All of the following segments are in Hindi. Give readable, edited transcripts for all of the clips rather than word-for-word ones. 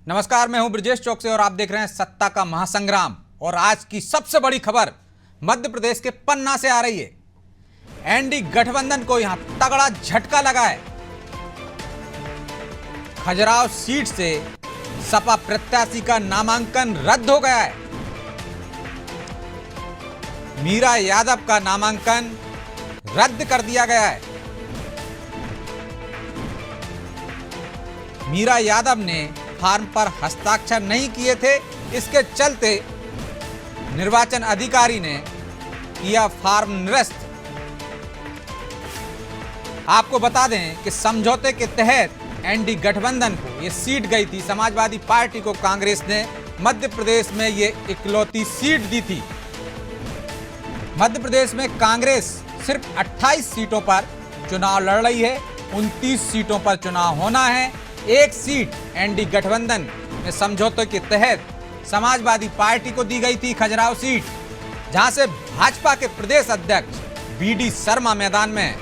नमस्कार, मैं हूं ब्रजेश चौकसे और आप देख रहे हैं सत्ता का महासंग्राम। और आज की सबसे बड़ी खबर मध्य प्रदेश के पन्ना से आ रही है। एनडी गठबंधन को यहां तगड़ा झटका लगा है। खजुराहो सीट से सपा प्रत्याशी का नामांकन रद्द हो गया है। मीरा यादव का नामांकन रद्द कर दिया गया है। मीरा यादव ने फॉर्म पर हस्ताक्षर नहीं किए थे, इसके चलते निर्वाचन अधिकारी ने किया फॉर्म निरस्त। आपको बता दें कि समझौते के तहत एनडी गठबंधन को यह सीट गई थी। समाजवादी पार्टी को कांग्रेस ने मध्य प्रदेश में ये इकलौती सीट दी थी। मध्य प्रदेश में कांग्रेस सिर्फ 28 सीटों पर चुनाव लड़ रही है। 29 सीटों पर चुनाव होना है। एक सीट एनडी गठबंधन में समझौते के तहत समाजवादी पार्टी को दी गई थी, खजुराहो सीट, जहां से भाजपा के प्रदेश अध्यक्ष बीडी शर्मा मैदान में हैं।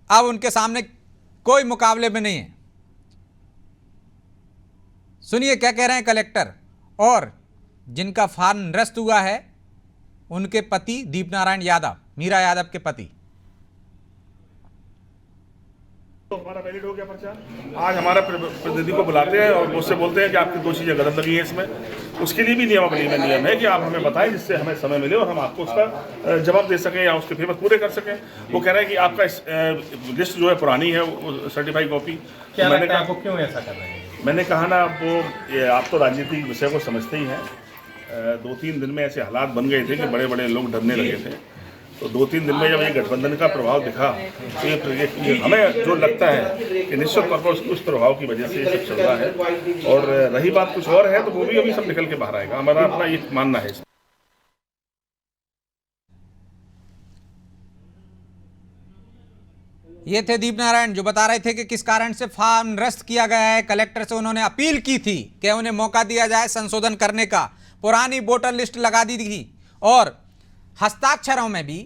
अब उनके सामने कोई मुकाबले में नहीं है। सुनिए क्या कह रहे हैं कलेक्टर और जिनका फॉर्म निरस्त हुआ है उनके पति दीपनारायण यादव, मीरा यादव के पति। तो हमारा वैलिड हो गया पर्चा। आज हमारा प्रतिनिधि को बुलाते हैं और मुझसे बोलते हैं कि आपकी 2 चीज़ें गलत लगी है इसमें। उसके लिए भी नियम है कि आप हमें बताएं जिससे हमें समय मिले और हम आपको उसका जवाब दे सकें या उसके फेवर पूरे कर सकें। वो कह रहे हैं कि आपका लिस्ट जो है पुरानी है, वो सर्टिफाइड कॉपी। मैंने कहा आपको क्यों ऐसा कर रहे हैं? मैंने कहा ना, आप तो राजनीतिक विषय को समझते ही हैं। 2-3 दिन में ऐसे हालात बन गए थे कि बड़े बड़े लोग डरने लगे थे। तो 2-3 दिन में जब ये गठबंधन का प्रभाव दिखा तो ये हमें जो लगता है कि निश्चित तौर पर उस प्रभाव की वजह से ये सब चल रहा है। और रही बात कुछ और है तो वो भी अभी सब निकल के बाहर आएगा। हमारा अपना ये मानना है। ये थे दीपनारायण जो बता रहे थे कि किस कारण से फॉर्म निरस्त किया गया है। कलेक्टर से उन्होंने अपील की थी कि उन्हें मौका दिया जाए संशोधन करने का। पुरानी वोटर लिस्ट लगा दी थी और हस्ताक्षरों में भी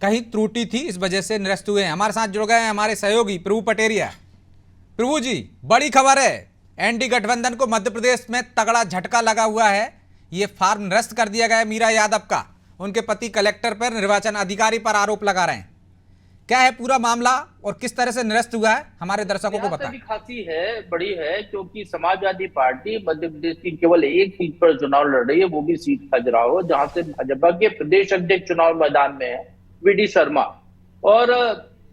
कहीं त्रुटि थी, इस वजह से निरस्त हुए हैं। हमारे साथ जुड़ गए हैं हमारे सहयोगी प्रभु पटेरिया। प्रभु जी, बड़ी खबर है। एनडी गठबंधन को मध्य प्रदेश में तगड़ा झटका लगा हुआ है। ये फॉर्म निरस्त कर दिया गया है मीरा यादव का। उनके पति कलेक्टर पर, निर्वाचन अधिकारी पर आरोप लगा रहे हैं। क्या है पूरा मामला और किस तरह से निरस्त हुआ है, हमारे दर्शकों को बताएं। खासी है, बड़ी है, क्योंकि समाजवादी पार्टी मध्य प्रदेश की केवल एक सीट पर चुनाव लड़ रही है, वो भी सीट खजुराहो, जहां से भाजपा के प्रदेश अध्यक्ष चुनाव मैदान में है बीडी शर्मा, और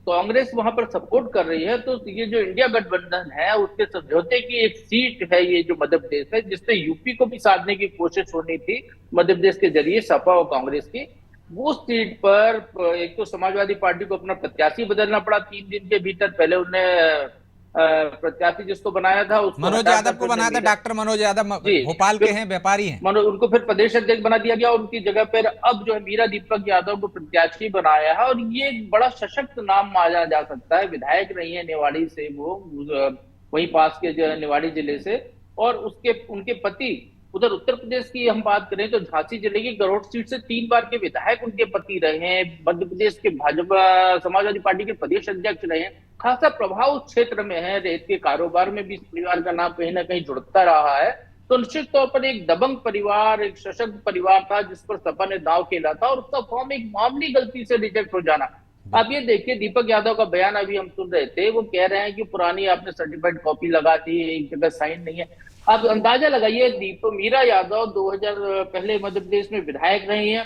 कांग्रेस वहां पर सपोर्ट कर रही है। तो ये जो इंडिया गठबंधन है उसके समझौते की एक सीट है ये जो मध्य प्रदेश है, जिससे यूपी को भी साधने की कोशिश होनी थी मध्य प्रदेश के जरिए सपा और कांग्रेस की। वो सीट पर एक तो समाजवादी पार्टी को अपना प्रत्याशी बदलना पड़ा 3 दिन के भीतर। पहले उन्हें प्रत्याशी जिसको बनाया था उसको मनोज यादव को बनाया था, डॉक्टर मनोज यादव भोपाल के हैं, व्यापारी हैं। उनको फिर प्रदेश अध्यक्ष बना दिया गया। उनकी जगह पर अब जो है मीरा दीपक यादव को प्रत्याशी बनाया है और ये एक बड़ा सशक्त नाम माना जा सकता है। विधायक रही है निवाड़ी से, वो वहीं पास के जो है निवाड़ी जिले से। और उनके पति उधर उत्तर प्रदेश की हम बात करें तो झांसी जिले की गरोट सीट से 3 बार के विधायक उनके पति रहे हैं। मध्य प्रदेश के भाजपा समाजवादी पार्टी के प्रदेश अध्यक्ष रहे हैं। खासा प्रभाव उस क्षेत्र में है। रेत के कारोबार में भी इस परिवार का नाम कहीं ना कहीं जुड़ता रहा है। तो निश्चित तौर पर एक दबंग परिवार, एक सशक्त परिवार था जिस पर सपा ने दांव खेला था और उसका फॉर्म एक मामूली गलती से रिजेक्ट हो जाना। अब ये देखिए, दीपक यादव का बयान अभी हम सुन रहे थे। वो कह रहे हैं कि पुरानी आपने सर्टिफाइड कॉपी लगा दी, एक जगह साइन नहीं है। आप अंदाजा लगाइए, मीरा यादव 2000 पहले मध्य प्रदेश में विधायक रही हैं।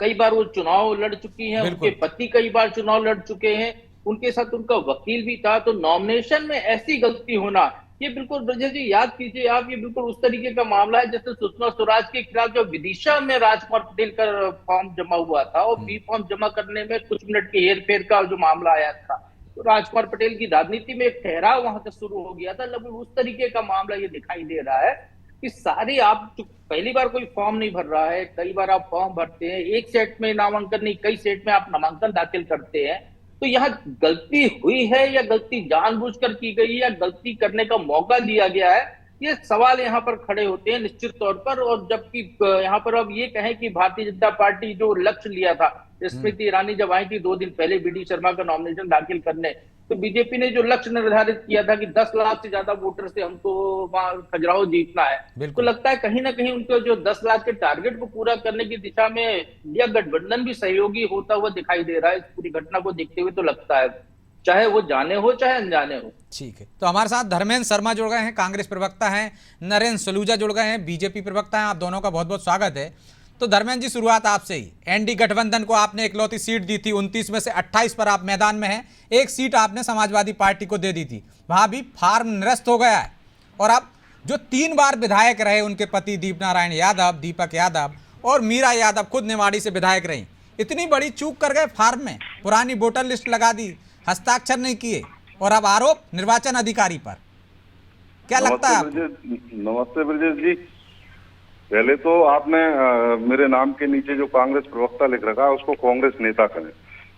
कई बार वो चुनाव लड़ चुकी हैं। उनके पति कई बार चुनाव लड़ चुके हैं। उनके साथ उनका वकील भी था। तो नॉमिनेशन में ऐसी गलती होना, ये बिल्कुल ब्रजेश जी याद कीजिए आप, ये बिल्कुल उस तरीके का मामला है जैसे सुषमा स्वराज के खिलाफ जो विदिशा में राजकुमार पटेल का फॉर्म जमा हुआ था और बी फॉर्म जमा करने में कुछ मिनट के हेर फेर का जो मामला आया था। तो राजकुमार पटेल की राजनीति में एक ठहराव वहां से शुरू हो गया था। लगभग उस तरीके का मामला ये दिखाई दे रहा है कि सारी आप पहली बार कोई फॉर्म नहीं भर रहा है, कई बार आप फॉर्म भरते हैं, एक सेट में नामांकन नहीं कई सेट में आप नामांकन दाखिल करते हैं। तो यहाँ गलती हुई है या गलती जानबूझकर की गई या गलती करने का मौका दिया गया है, ये सवाल यहाँ पर खड़े होते हैं निश्चित तौर पर। और जबकि यहाँ पर अब ये कहें कि भारतीय जनता पार्टी जो लक्ष्य लिया था, स्मृति ईरानी जब आई थी 2 दिन पहले बीडी शर्मा का नॉमिनेशन दाखिल करने, तो बीजेपी ने जो लक्ष्य निर्धारित किया था कि 10 लाख से ज्यादा वोटर से हमको वहां खजुराहो जीतना है, तो लगता है कहीं ना कहीं उनको जो 10 लाख के टारगेट को पूरा करने की दिशा में इंडिया गठबंधन भी सहयोगी होता हुआ दिखाई दे रहा है। इस पूरी घटना को देखते हुए तो लगता है, चाहे वो जाने हो चाहे अनजाने हो। ठीक है, तो हमारे साथ धर्मेंद्र शर्मा जुड़ गए हैं, कांग्रेस प्रवक्ता हैं, नरेंद्र सलूजा जुड़ गए हैं, बीजेपी प्रवक्ता हैं। आप दोनों का बहुत बहुत स्वागत है। तो धर्मेंद्र जी, शुरुआत आपसे ही। एनडी गठबंधन को आपने इकलौती सीट दी थी, 29 में से 28 पर आप मैदान में हैं। एक सीट आपने समाजवादी पार्टी को दे दी थी, वहां भी फार्म निरस्त हो गया है। और अब जो 3 बार विधायक रहे, उनके पति दीपनारायण यादव, दीपक यादव और मीरा यादव खुद निवाड़ी से विधायक रही, इतनी बड़ी चूक कर गए फार्म में। पुरानी वोटर लिस्ट लगा दी, हस्ताक्षर नहीं किए, और अब आरोप निर्वाचन अधिकारी पर। क्या लगता है आपको? नमस्ते ब्रजेश जी। पहले तो आपने मेरे नाम के नीचे जो कांग्रेस प्रवक्ता लिख रखा है उसको कांग्रेस नेता करें।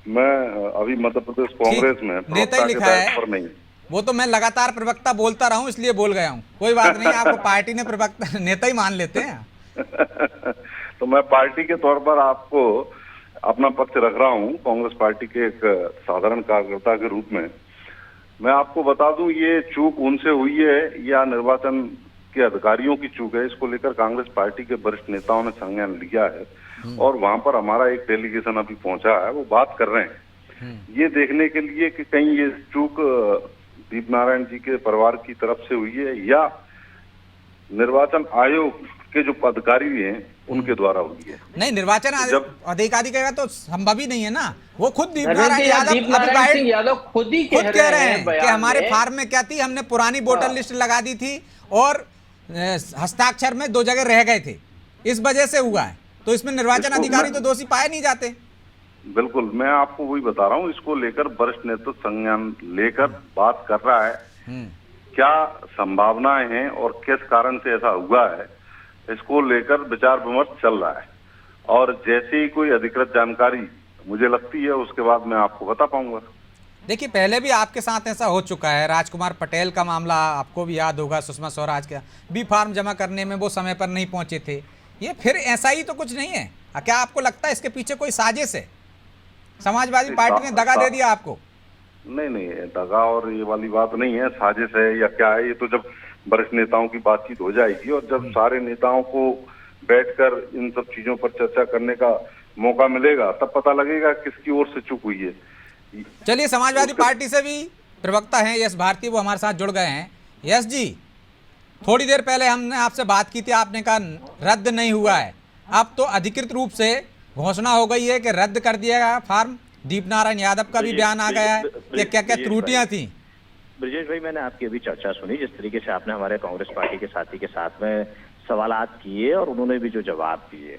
मैं अभी मध्य प्रदेश कांग्रेस में नेता ही लिखा है पर नहीं। वो तो मैं लगातार प्रवक्ता बोलता रहा हूं, इसलिए बोल गया हूं। कोई बात नहीं, आपको पार्टी ने प्रवक्ता नेता ही मान लेते हैं। तो मैं पार्टी के तौर पर आपको अपना पक्ष रख रहा हूं, कांग्रेस पार्टी के एक साधारण कार्यकर्ता के रूप में। मैं आपको बता दूं, ये चूक उनसे हुई है या निर्वाचन के अधिकारियों की चूक है, इसको लेकर कांग्रेस पार्टी के वरिष्ठ नेताओं ने संज्ञान लिया है और वहां पर हमारा एक डेलीगेशन अभी पहुंचा है, वो बात कर रहे हैं ये देखने के लिए कि कहीं ये चूक दीपनारायण जी के परिवार की तरफ से हुई है या निर्वाचन आयोग के जो अधिकारी हैं उनके द्वारा हुई है। नहीं, निर्वाचन अधिकारी कहेगा तो संभव ही नहीं है ना। वो खुद दीपनारायण यादव खुद ही कह रहे हैं कि हमारे फार्म में क्या थी, हमने पुरानी वोटर लिस्ट लगा दी थी और हस्ताक्षर में 2 जगह रह गए थे, इस वजह से हुआ है। तो इसमें निर्वाचन अधिकारी तो दोषी पाए नहीं जाते। बिल्कुल, मैं आपको वही बता रहा हूँ। इसको लेकर वरिष्ठ नेतृत्व संज्ञान लेकर बात कर रहा है, क्या संभावनाएं हैं और किस कारण से ऐसा हुआ है, इसको लेकर विचार विमर्श चल रहा है। और जैसे ही कोई अधिकृत जानकारी मुझे लगती है उसके बाद मैं आपको बता पाऊंगा। देखिए, पहले भी आपके साथ ऐसा हो चुका है। राजकुमार पटेल का मामला आपको भी याद होगा, सुषमा स्वराज का भी फार्म जमा करने में वो समय पर नहीं पहुंचे थे। ये फिर ऐसा ही तो कुछ नहीं है? क्या आपको लगता है इसके पीछे कोई साजिश है? समाजवादी पार्टी ने दगा दे दिया आपको? नहीं, दगा और ये वाली बात नहीं है, साजिश है या क्या है, ये तो जब वरिष्ठ नेताओं की बातचीत हो जाएगी और जब सारे नेताओं को बैठकर इन सब चीजों पर चर्चा करने का मौका मिलेगा तब पता लगेगा किसकी ओर से चूक हुई है। चलिए, समाजवादी पार्टी से भी प्रवक्ता हैं यश भारती, वो हमारे साथ जुड़ गए हैं। यश जी, थोड़ी देर पहले हमने आपसे बात की थी, आपने कहा रद्द नहीं हुआ है। अब तो अधिकृत रूप से घोषणा हो गई है कि रद्द कर दिया गया फार्म। दीपनारायण यादव का भी बयान आ गया है कि क्या क्या त्रुटियां थी। ब्रजेश भाई, मैंने आपकी अभी चर्चा सुनी, जिस तरीके से आपने हमारे कांग्रेस पार्टी के साथी के साथ में सवालात किए और उन्होंने भी जो जवाब दिए।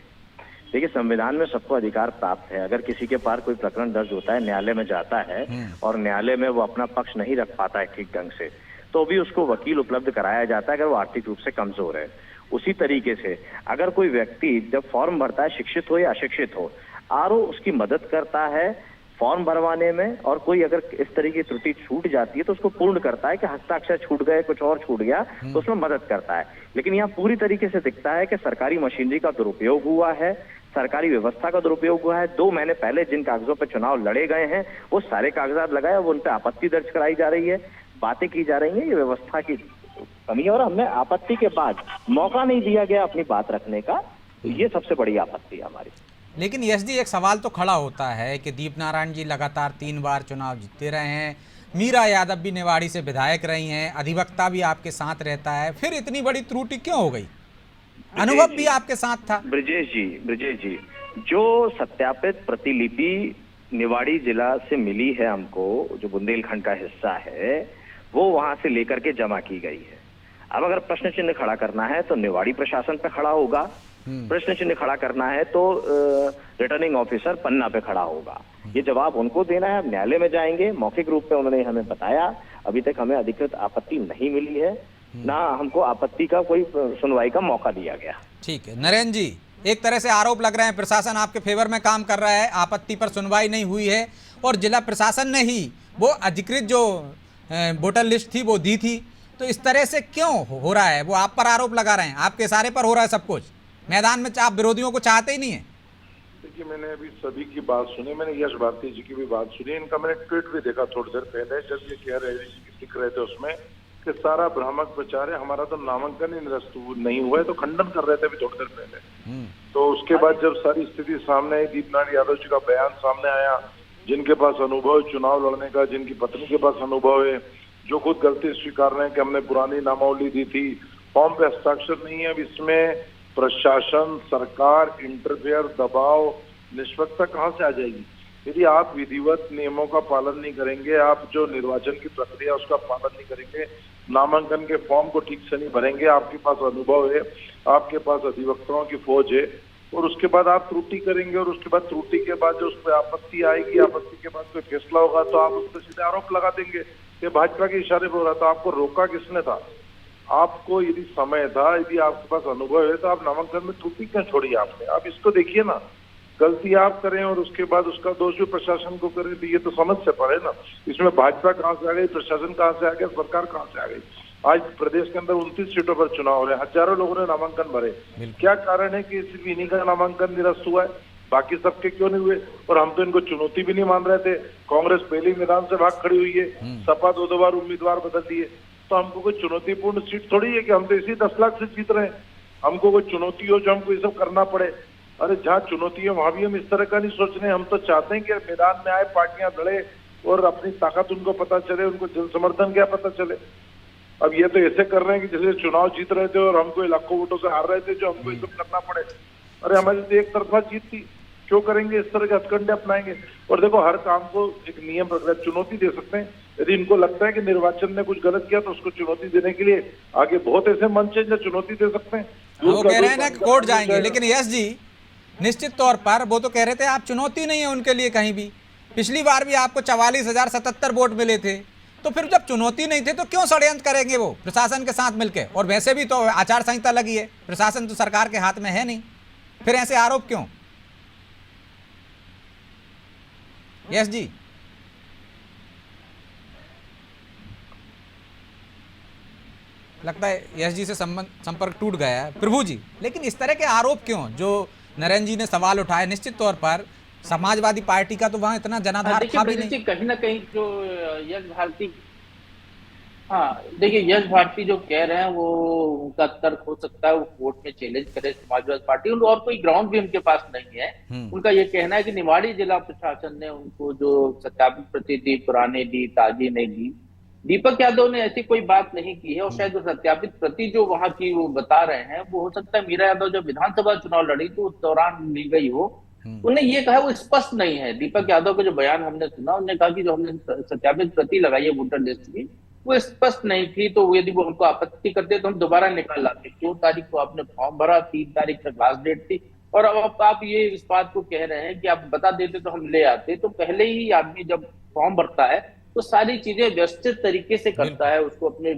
देखिए, संविधान में सबको अधिकार प्राप्त है। अगर किसी के पास कोई प्रकरण दर्ज होता है, न्यायालय में जाता है और न्यायालय में वो अपना पक्ष नहीं रख पाता है ठीक ढंग से, तो भी उसको वकील उपलब्ध कराया जाता है अगर वो आर्थिक रूप से कमजोर है। उसी तरीके से अगर कोई व्यक्ति जब फॉर्म भरता है, शिक्षित हो या अशिक्षित हो, आरओ उसकी मदद करता है फॉर्म भरवाने में, और कोई अगर इस तरह की त्रुटि छूट जाती है तो उसको पूर्ण करता है कि हस्ताक्षर छूट गए, कुछ और छूट गया, तो उसमें मदद करता है। लेकिन यहाँ पूरी तरीके से दिखता है कि सरकारी मशीनरी का दुरुपयोग हुआ है, सरकारी व्यवस्था का दुरुपयोग हुआ है। 2 महीने पहले जिन कागजों पर चुनाव लड़े गए हैं वो सारे कागजात लगाए, वो उन पर आपत्ति दर्ज कराई जा रही है, बातें की जा रही है, ये व्यवस्था की कमी है। और हमें आपत्ति के बाद मौका नहीं दिया गया अपनी बात रखने का, तो ये सबसे बड़ी आपत्ति है हमारी। लेकिन यश जी, एक सवाल तो खड़ा होता है कि दीपनारायण जी लगातार 3 बार चुनाव जीतते रहे हैं, मीरा यादव भी निवाड़ी से विधायक रही हैं, अधिवक्ता भी आपके साथ रहता है, फिर इतनी बड़ी त्रुटि क्यों हो गई? अनुभव भी आपके साथ था। ब्रजेश जी, जो सत्यापित प्रतिलिपि निवाड़ी जिला से मिली है हमको, जो बुंदेलखंड का हिस्सा है, वो वहां से लेकर के जमा की गई है। अब अगर प्रश्न चिन्ह खड़ा करना है तो निवाड़ी प्रशासन पे खड़ा होगा, प्रश्न चिन्ह खड़ा करना है तो रिटर्निंग ऑफिसर पन्ना पे खड़ा होगा। ये जवाब उनको देना है। न्यायालय में जाएंगे, मौखिक रूप पे उन्होंने हमें बताया, अभी तक हमें अधिकृत आपत्ति नहीं मिली है, ना हमको आपत्ति का कोई सुनवाई का मौका दिया गया। ठीक है नरेंद्र जी, एक तरह से आरोप लग रहे हैं प्रशासन आपके फेवर में काम कर रहा है, आपत्ति पर सुनवाई नहीं हुई है और जिला प्रशासन ने ही वो अधिकृत जो वोटर लिस्ट थी वो दी थी। तो इस तरह से क्यों हो रहा है? वो आप पर आरोप लगा रहे हैं, आपके इशारे पर हो रहा है सब कुछ। मैदान में आप विरोधियों को चाहते ही नहीं है। देखिए, मैंने अभी सभी की बात सुनी, मैंने यश भारती जी की भी बात सुनी, इनका मैंने ट्वीट भी देखा थोड़ी देर पहले, जब ये कह रहे लिख रहे थे उसमें कि सारा भ्रामक प्रचार है, हमारा तो नामांकन ही निरस्त नहीं हुआ है, तो खंडन कर रहे थे अभी थोड़ी देर पहले। तो उसके बाद जब सारी स्थिति सामने आई, दीपनारायण यादव जी का बयान सामने आया, जिनके पास अनुभव है चुनाव लड़ने का, जिनकी पत्नी के पास अनुभव है, जो खुद गलती स्वीकार रहे हैं कि हमने पुरानी नामावली दी थी, फॉर्म पे हस्ताक्षर नहीं है। अब इसमें प्रशासन, सरकार, इंटरफेयर, दबाव, निष्पक्षता कहाँ से आ जाएगी? यदि आप विधिवत नियमों का पालन नहीं करेंगे, आप जो निर्वाचन की प्रक्रिया उसका पालन नहीं करेंगे, नामांकन के फॉर्म को ठीक से नहीं भरेंगे, आपके पास अनुभव है, आपके पास अधिवक्ताओं की फौज है, और उसके बाद आप त्रुटि करेंगे, और उसके बाद त्रुटि के बाद जो उस पर आपत्ति आएगी, आपत्ति के बाद कोई फैसला होगा तो आप उस पर सीधे आरोप लगा देंगे कि भाजपा के इशारे पर हो रहा था। आपको रोका किसने था? आपको यदि समय था, यदि आपके पास अनुभव है, तो आप नामांकन में त्रुटि क्यों छोड़ी आपने? आप इसको देखिए ना, गलती आप करें और उसके बाद उसका दोष भी प्रशासन को करें, तो ये तो समझ से पड़े ना। इसमें भाजपा कहाँ से आ गई, प्रशासन कहाँ से आ गया, सरकार कहाँ से आ गई? आज प्रदेश के अंदर 29 सीटों पर चुनाव हो रहे हैं, हजारों लोगों ने नामांकन भरे। क्या कारण है कि सिर्फ इन्हीं का नामांकन निरस्त हुआ है, बाकी सबके क्यों नहीं हुए? और हम तो इनको चुनौती भी नहीं मान रहे थे। कांग्रेस पहली मैदान से भाग खड़ी हुई है, सपा 2 बार उम्मीदवार बदल दिए, तो हमको कोई चुनौतीपूर्ण सीट थोड़ी है कि हम तो इसी 10 लाख से जीत रहे हैं। हमको कोई चुनौती हो जो हमको ये सब करना पड़े? अरे जहाँ चुनौती है वहां भी हम इस तरह का नहीं सोच रहे हैं। हम तो चाहते हैं कि मैदान में आए, पार्टियां लड़े और अपनी ताकत उनको पता चले, उनको जन समर्थन क्या पता चले। अब ये तो ऐसे कर रहे हैं कि जैसे चुनाव जीत रहे थे और हमको लाखों वोटों से हार रहे थे, जो हमको ये सब करना पड़े। अरे हमारी तो एक तरफा जीत थी, क्यों करेंगे इस तरह के हथकंडे अपनाएंगे? और देखो, हर काम को एक नियम प्रक्रिया, चुनौती दे सकते हैं। यदि इनको लगता है कि निर्वाचन ने कुछ गलत किया तो उसको चुनौती देने के लिए आगे बहुत ऐसे मंच है जो चुनौती दे सकते हैं। वो कह रहे हैं ना कोर्ट जाएंगे, लेकिन यश जी निश्चित तौर पर वो तो कह रहे थे आप चुनौती नहीं है उनके लिए कहीं भी। पिछली बार भी आपको 44,077 वोट मिले थे, तो फिर जब चुनौती नहीं थे तो क्यों षड्यंत्र करेंगे वो प्रशासन के साथ मिलकर? और वैसे भी तो आचार संहिता लगी है, प्रशासन तो सरकार के हाथ में है नहीं, फिर ऐसे आरोप क्यों? यस जी, लगता है यश जी से संपर्क टूट गया है। प्रभु जी, लेकिन इस तरह के आरोप क्यों जो नरेंद्र जी ने सवाल उठाए? निश्चित तौर पर समाजवादी पार्टी का तो वहां इतना जनाधार था भी नहीं। कहीं ना कहीं जो यश भारती, देखिए यश भारती जो कह रहे हैं वो उनका तर्क हो सकता है, वो कोर्ट में चैलेंज करे समाजवादी पार्टी, और कोई ग्राउंड भी उनके पास नहीं है। उनका ये कहना है कि निवाड़ी जिला प्रशासन ने उनको जो सत्यापित प्रति दी, पुराने दी, ताजी नहीं दी। दीपक यादव ने ऐसी कोई बात नहीं की है, और शायद सत्यापित प्रति जो वहां की वो बता रहे हैं, वो हो सकता है मीरा यादव जब विधानसभा चुनाव लड़ी तो उस दौरान ली गई हो। उन्हें ये कहा, वो स्पष्ट नहीं है। दीपक यादव का जो बयान हमने सुना, उन्होंने कहा कि जो हमने सत्यापित प्रति लगाई है वोटर लिस्ट की, वो स्पष्ट नहीं थी, तो यदि वो हमको आपत्ति करते तो हम दोबारा निकाल लाते। 4 तारीख को आपने फॉर्म भरा, 3 तारीख तक लास्ट डेट थी, और अब आप ये इस बात को कह रहे हैं कि आप बता देते तो हम ले आते। तो पहले ही आदमी जब फॉर्म भरता है तो सारी चीजें व्यवस्थित तरीके से करता है, उसको अपने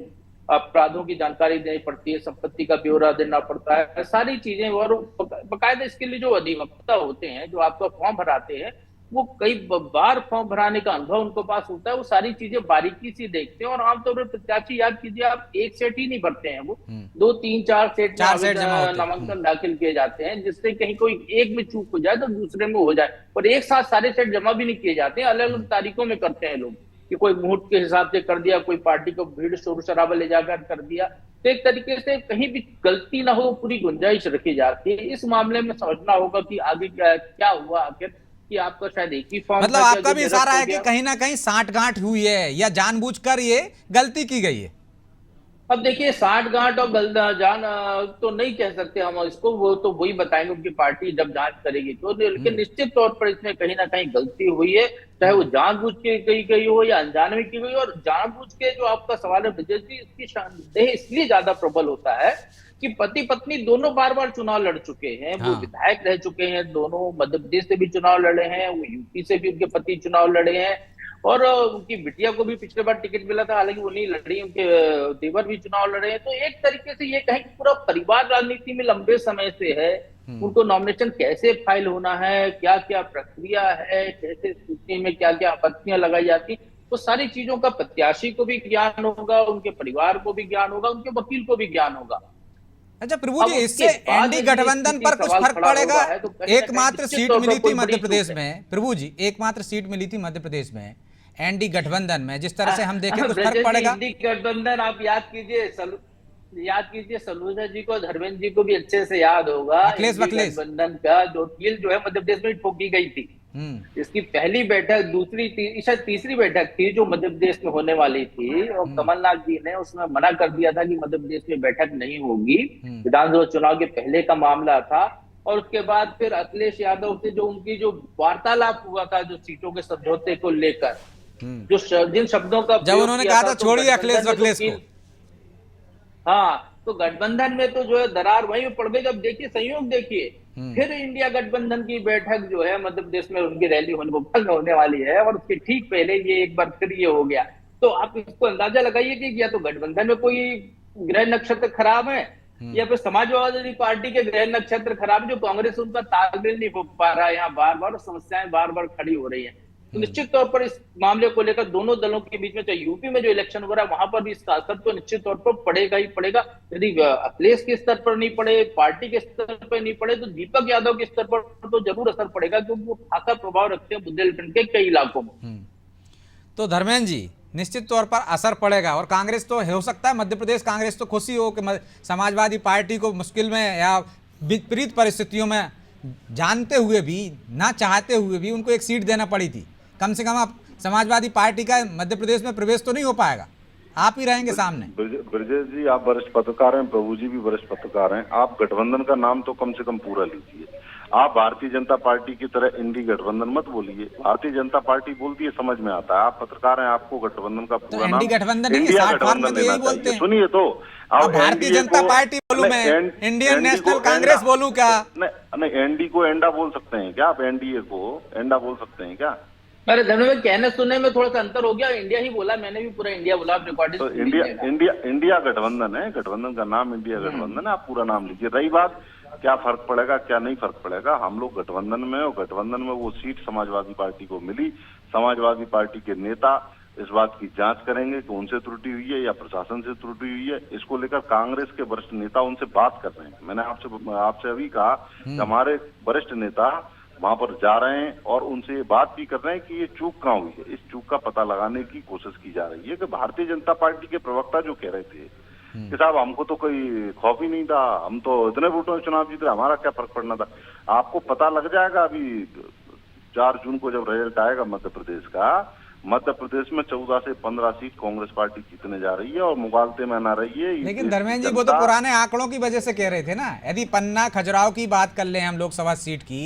अपराधों की जानकारी देनी पड़ती है, संपत्ति का ब्यौरा देना पड़ता है, सारी चीजें। और बकायदा इसके लिए जो अधिवक्ता होते हैं जो आपका फॉर्म भराते हैं, वो कई बार फॉर्म भराने का अनुभव उनको पास होता है, वो सारी चीजें बारीकी से देखते हैं। और आमतौर पर प्रत्याशी, याद कीजिए आप, एक सेट ही नहीं भरते हैं, वो 2, 3, 4 सेट नामांकन दाखिल किए जाते हैं, जिससे कहीं कोई एक में चूक हो जाए तो दूसरे में हो जाए। और एक साथ सारे सेट जमा भी नहीं किए जाते हैं, अलग अलग तारीखों में करते हैं लोग, कि कोई मुहूर्त के हिसाब से कर दिया, कोई पार्टी को भीड़ शोर शराबा ले जाकर कर दिया। तो एक तरीके से कहीं भी गलती ना हो, पूरी गुंजाइश रखी जाती है। इस मामले में समझना होगा कि आगे क्या हुआ आखिर, कि आपका शायद एक ही फॉर्म, मतलब आपका भी इशारा है कि कहीं ना कहीं साठगांठ हुई है या जानबूझकर ये गलती की गई है? अब देखिए, साठगांठ और जान तो नहीं कह सकते हम इसको, वो तो वही बताएंगे उनकी पार्टी जब जांच करेगी तो। लेकिन निश्चित तौर पर इसमें कहीं ना कहीं गलती हुई है, चाहे वो जानबूझ के की गई हो या अनजाने में की गई हो। और जानबूझ के जो आपका सवाल है विजय जी, इसकी संदेह इसलिए ज्यादा प्रबल होता है कि पति पत्नी दोनों बार बार चुनाव लड़ चुके हैं, वो विधायक रह चुके हैं, दोनों मध्य प्रदेश से भी चुनाव लड़े हैं, वो यूपी से भी उनके पति चुनाव लड़े हैं, और उनकी बिटिया को भी पिछले बार टिकट मिला था, हालांकि वो नहीं लड़ी, उनके देवर भी चुनाव लड़े हैं। तो एक तरीके से ये कहें कि पूरा परिवार राजनीति में लंबे समय से है। उनको नॉमिनेशन कैसे फाइल होना है, क्या क्या प्रक्रिया है, कैसे सूची में क्या क्या आपत्तियां लगाई जाती, तो सारी चीजों का प्रत्याशी को भी ज्ञान होगा, उनके परिवार को भी ज्ञान होगा, उनके वकील को भी ज्ञान होगा। अच्छा प्रभु अब जी, उसके इससे बाद एनडी यदि गठबंधन स्थिति पर कुछ सवाल फर्क खड़ा हो पड़ेगा? रहा है तो कहीं ना एकमात्र कहीं सीट निश्चित तौर मिली पर थी कोई मध्य बड़ी प्रदेश चूक है। में, प्रभु जी एकमात्र सीट मिली थी मध्य प्रदेश में एनडी गठबंधन में, जिस तरह से हम देखें कुछ ब्रजेश फर्क जी, पड़ेगा? इंडी गठबंधन आप याद कीजिए सलूजा जी को, धर्मेंद्र जी को भी अच्छे से याद होगा। अखिलेश इंडी वखिलेश। गठबंधन का जो डील जो है मध्य प्रदेश में ठोकी गई थी। इसकी पहली बैठक, शायद तीसरी बैठक थी जो मध्य प्रदेश में होने वाली थी, और कमलनाथ जी ने उसमें मना कर दिया था कि मध्य प्रदेश में बैठक नहीं होगी। विधानसभा चुनाव के पहले का मामला था। और उसके बाद फिर अखिलेश यादव से जो उनकी जो वार्तालाप हुआ था, जो सीटों के समझौते को लेकर, जो जिन शब्दों का जब उन्होंने कहा था तो छोड़िए अखिलेश वखिलेश को। हाँ, तो गठबंधन में तो जो है दरार वहीं पड़ गई। जब देखिए संयोग देखिए, फिर इंडिया गठबंधन की बैठक जो है मध्य प्रदेश में उनकी रैली होने वाली है, और उसके ठीक पहले ये एक बार फिर ये हो गया। तो आप इसको अंदाजा लगाइए कि या तो गठबंधन में कोई ग्रह नक्षत्र खराब है, या फिर समाजवादी पार्टी के ग्रह नक्षत्र खराब है, जो कांग्रेस उनका तालमेल नहीं हो पा रहा है। यहाँ बार बार समस्याएं बार बार खड़ी हो रही है। तो निश्चित तौर पर इस मामले को लेकर दोनों दलों के बीच में, चाहे यूपी में जो इलेक्शन हो रहा है वहां पर भी इसका असर तो निश्चित तौर पर पड़ेगा ही पड़ेगा। यदि अखिलेश के स्तर पर नहीं पड़े, पार्टी के स्तर पर नहीं पड़े, तो दीपक यादव के स्तर पर तो जरूर असर पड़ेगा, क्योंकि वो खासा प्रभाव रखते हैं बुंदेलखंड के कई इलाकों में। तो धर्मेंद्र जी, निश्चित तौर पर असर पड़ेगा, और कांग्रेस तो हो सकता है मध्य प्रदेश कांग्रेस तो खुशी हो कि समाजवादी पार्टी को मुश्किल में या विपरीत परिस्थितियों में जानते हुए भी, ना चाहते हुए भी उनको एक सीट देना पड़ी थी। कम से कम आप समाजवादी पार्टी का मध्य प्रदेश में प्रवेश तो नहीं हो पाएगा, आप ही रहेंगे सामने। ब्रजेश जी, आप वरिष्ठ पत्रकार हैं, प्रभु जी भी वरिष्ठ पत्रकार हैं, आप गठबंधन का नाम तो कम से कम पूरा लीजिए। आप भारतीय जनता पार्टी की तरह इंडी गठबंधन मत बोलिए। भारतीय जनता पार्टी बोलती है, समझ में आता है। आप पत्रकार हैं, आपको गठबंधन का पूरा नाम इंडी गठबंधन इंडिया गठबंधन लेना चाहिए। सुनिए तो, अब भारतीय जनता पार्टी बोलूं मैं, इंडियन नेशनल कांग्रेस बोलूं क्या? नहीं, एनडी को एंडा बोल सकते हैं क्या आप? एनडीए को एंडा बोल सकते हैं क्या? अरे धन्यवाद, कहने सुनने में थोड़ा सा अंतर हो गया। इंडिया ही बोला, मैंने भी पूरा इंडिया बोला। आप रिकॉर्डिंग तो इंडिया गठबंधन है, गठबंधन का नाम इंडिया गठबंधन है, आप पूरा नाम लीजिए। रही बात क्या फर्क पड़ेगा क्या नहीं फर्क पड़ेगा, हम लोग गठबंधन में, और गठबंधन में वो सीट समाजवादी पार्टी को मिली। समाजवादी पार्टी के नेता इस बात की जांच करेंगे कि उनसे त्रुटि हुई है या प्रशासन से त्रुटि हुई है। इसको लेकर कांग्रेस के वरिष्ठ नेता उनसे बात कर रहे हैं। मैंने आपसे अभी कहा कि हमारे वरिष्ठ नेता वहां पर जा रहे हैं और उनसे ये बात भी कर रहे हैं कि ये चूक कहाँ हुई है। इस चूक का पता लगाने की कोशिश की जा रही है। कि भारतीय जनता पार्टी के प्रवक्ता जो कह रहे थे कि साहब हमको तो कोई खौफ ही नहीं था, हम तो इतने वोटों में चुनाव जीते, हमारा क्या फर्क पड़ना था। आपको पता लग जाएगा अभी 4 जून को जब रिजल्ट आएगा मध्य प्रदेश का। मध्य प्रदेश में 14 से 15 सीट कांग्रेस पार्टी जीतने जा रही है और मुगालते में ना रही है। लेकिन धर्मेंद्र जी, वो तो पुराने आंकड़ों की वजह से कह रहे थे ना। यदि पन्ना खजुराहो की बात कर ले हम लोकसभा सीट की,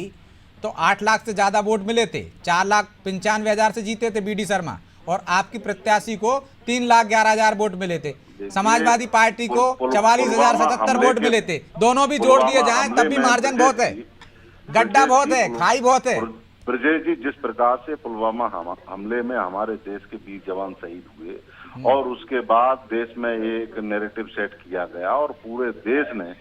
तो 8 लाख से ज्यादा वोट मिले थे। 4,95,000 से जीते थे बीडी शर्मा, और आपकी प्रत्याशी को 3,11,000 वोट मिले थे। समाजवादी पार्टी को 44,077 वोट मिले थे। दोनों भी जोड़ दिए जाएं तब भी मार्जिन बहुत है, गड्ढा बहुत है, खाई बहुत है। ब्रजेश जी, जिस प्रकार से पुलवामा हमले में हमारे देश के 20 जवान शहीद हुए और उसके बाद देश में एक नैरेटिव सेट किया गया और पूरे देश ने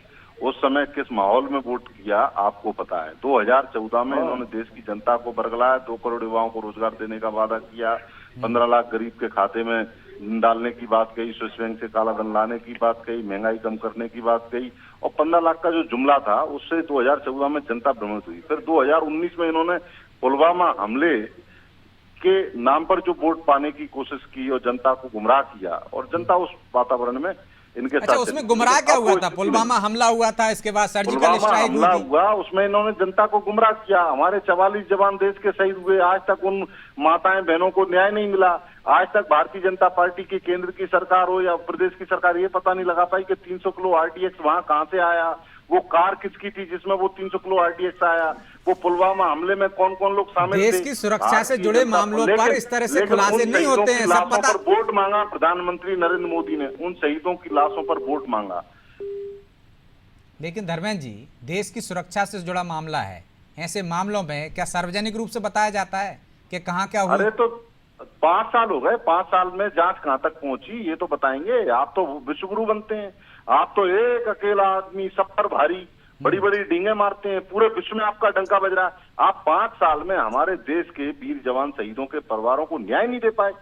उस समय किस माहौल में वोट किया आपको पता है। 2014 में इन्होंने देश की जनता को बरगलाया, 2 करोड़ युवाओं को रोजगार देने का वादा किया, 15 लाख गरीब के खाते में डालने की बात कही, स्विस बैंक से काला धन लाने की बात कही, महंगाई कम करने की बात कही, और 15 लाख का जो जुमला था उससे 2014 में जनता भ्रमित हुई। फिर 2019 में इन्होंने पुलवामा हमले के नाम पर जो वोट पाने की कोशिश की और जनता को गुमराह किया, और जनता उस वातावरण में इनके साथ। उसमें गुमराह क्या हुआ था? पुलवामा हमला हुआ था, इसके बाद सर्जिकल स्ट्राइक हुआ, उसमें इन्होंने जनता को गुमराह किया। हमारे 44 जवान देश के शहीद हुए, आज तक उन माताएं बहनों को न्याय नहीं मिला। आज तक भारतीय जनता पार्टी की केंद्र की सरकार हो या प्रदेश की सरकार ये पता नहीं लगा पाई कि 300 किलो आरटीएक्स वहां कहां से आया, वो कार किसकी थी जिसमें वो 300 किलो आरटीएक्स आया, वो पुलवामा हमले में कौन कौन लोग शामिल थे। देश की सुरक्षा से जुड़े मामलों पर इस तरह से खुलासे नहीं होते हैं, सब पता। वोट मांगा प्रधानमंत्री नरेंद्र मोदी ने, उन शहीदों की लाशों पर वोट मांगा। लेकिन धर्मेंद्र जी, देश की सुरक्षा से जुड़ा मामला है, ऐसे मामलों में क्या सार्वजनिक रूप से बताया जाता है कि कहाँ क्या हुआ? अरे तो 5 साल हो गए, 5 साल में जांच कहां तक पहुंची ये तो बताएंगे। आप तो विश्वगुरु बनते हैं, आप तो एक अकेला आदमी सब पर भारी बड़ी बड़ी डींगे मारते हैं, पूरे विश्व में आपका डंका बज रहा है। आप 5 साल में हमारे देश के वीर जवान शहीदों के परिवारों को न्याय नहीं दे पाए।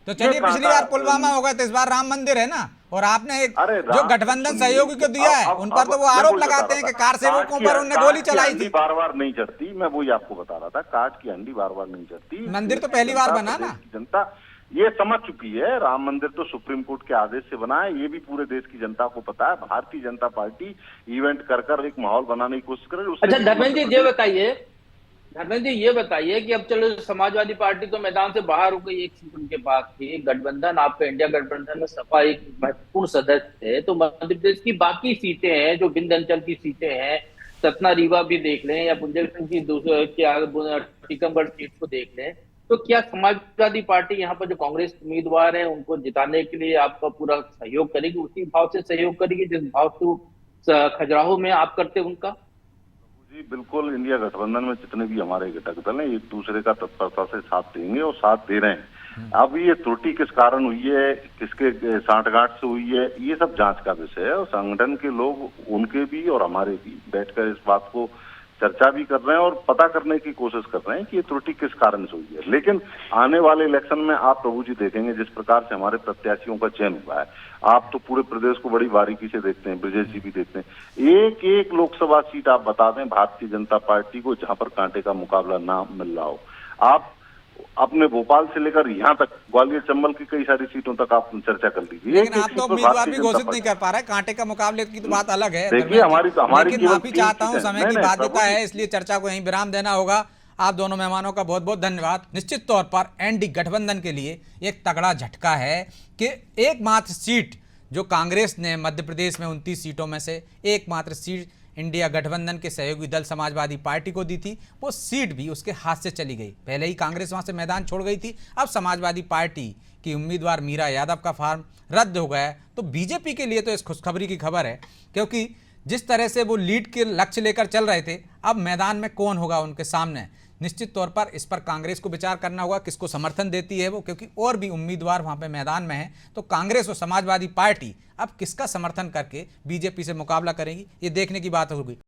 तो चलिए, पिछली बार पुलवामा हो गया तो इस बार राम मंदिर है ना, और आपने एक जो गठबंधन सहयोगी को दिया है उन पर तो वो आरोप लगाते हैं कि कार सेवकों पर उन्होंने गोली चलाई थी। बार बार नहीं चढ़ती, मैं वही आपको बता रहा था, काट की अंडी बार बार नहीं चढ़ती। मंदिर तो पहली बार बना ना। जनता ये समझ चुकी है, राम मंदिर तो सुप्रीम कोर्ट के आदेश से बना है, ये भी पूरे देश की जनता को पता है। भारतीय जनता पार्टी इवेंट कर कर एक माहौल बनाने की कोशिश करे। अच्छा धर्मेंद्र जी ये बताइए कि अब चलो समाजवादी पार्टी तो मैदान से बाहर हो गई, एक सीट उनके पास थी, गठबंधन आपका इंडिया गठबंधन में सपा एक महत्वपूर्ण सदस्य है, तो मध्य प्रदेश की बाकी सीटें हैं जो विंध्य अंचल की सीटें हैं, सतना रीवा भी देख लें या बुंदेलखंड की टीकमगढ़ सीट को देख लें, तो क्या समाजवादी पार्टी यहाँ पर जो कांग्रेस उम्मीदवार है उनको जिताने के लिए आपका पूरा सहयोग करेगी, उसी भाव से सहयोग करेगी जिस भाव से खजुराहो में आप करते उनका? जी बिल्कुल, इंडिया गठबंधन में जितने भी हमारे घटक दल हैं एक दूसरे का तत्परता से साथ देंगे और साथ दे रहे हैं। अब ये त्रुटि किस कारण हुई है, किसके सांठगांठ से हुई है, ये सब जांच का विषय है और संगठन के लोग उनके भी और हमारे भी बैठकर इस बात को चर्चा भी कर रहे हैं और पता करने की कोशिश कर रहे हैं कि ये त्रुटि किस कारण से हुई है। लेकिन आने वाले इलेक्शन में आप प्रभु जी देखेंगे जिस प्रकार से हमारे प्रत्याशियों का चयन हुआ है, आप तो पूरे प्रदेश को बड़ी बारीकी से देखते हैं, ब्रजेश जी भी देखते हैं, एक एक लोकसभा सीट आप बता दें भारतीय जनता पार्टी को जहां पर कांटे का मुकाबला ना मिल रहा हो। आप अपने भोपाल से लेकर यहाँ तक ग्वालियर चंबल की कई सारी सीटों तक आप चर्चा कर लीजिए। लेकिन आप तो उम्मीदवार भी घोषित नहीं कर पा रहे, कांटे का मुकाबले की तो बात अलग है। देखिए हमारी लेकिन माफी चाहता हूँ, समय की बाध्यता है इसलिए चर्चा को यहीं विराम देना होगा। आप दोनों मेहमानों का बहुत बहुत धन्यवाद। निश्चित तौर पर एनडी गठबंधन के लिए एक तगड़ा झटका है कि एकमात्र सीट जो कांग्रेस ने मध्य प्रदेश में 29 सीटों में से एकमात्र सीट इंडिया गठबंधन के सहयोगी दल समाजवादी पार्टी को दी थी, वो सीट भी उसके हाथ से चली गई। पहले ही कांग्रेस वहां से मैदान छोड़ गई थी, अब समाजवादी पार्टी की उम्मीदवार मीरा यादव का फॉर्म रद्द हो गया है। तो बीजेपी के लिए तो इस खुशखबरी की खबर है, क्योंकि जिस तरह से वो लीड के लक्ष्य लेकर चल रहे थे, अब मैदान में कौन होगा उनके सामने। निश्चित तौर पर इस पर कांग्रेस को विचार करना होगा, किसको समर्थन देती है वो, क्योंकि और भी उम्मीदवार वहां पे मैदान में हैं। तो कांग्रेस और समाजवादी पार्टी अब किसका समर्थन करके बीजेपी से मुकाबला करेंगी, ये देखने की बात होगी।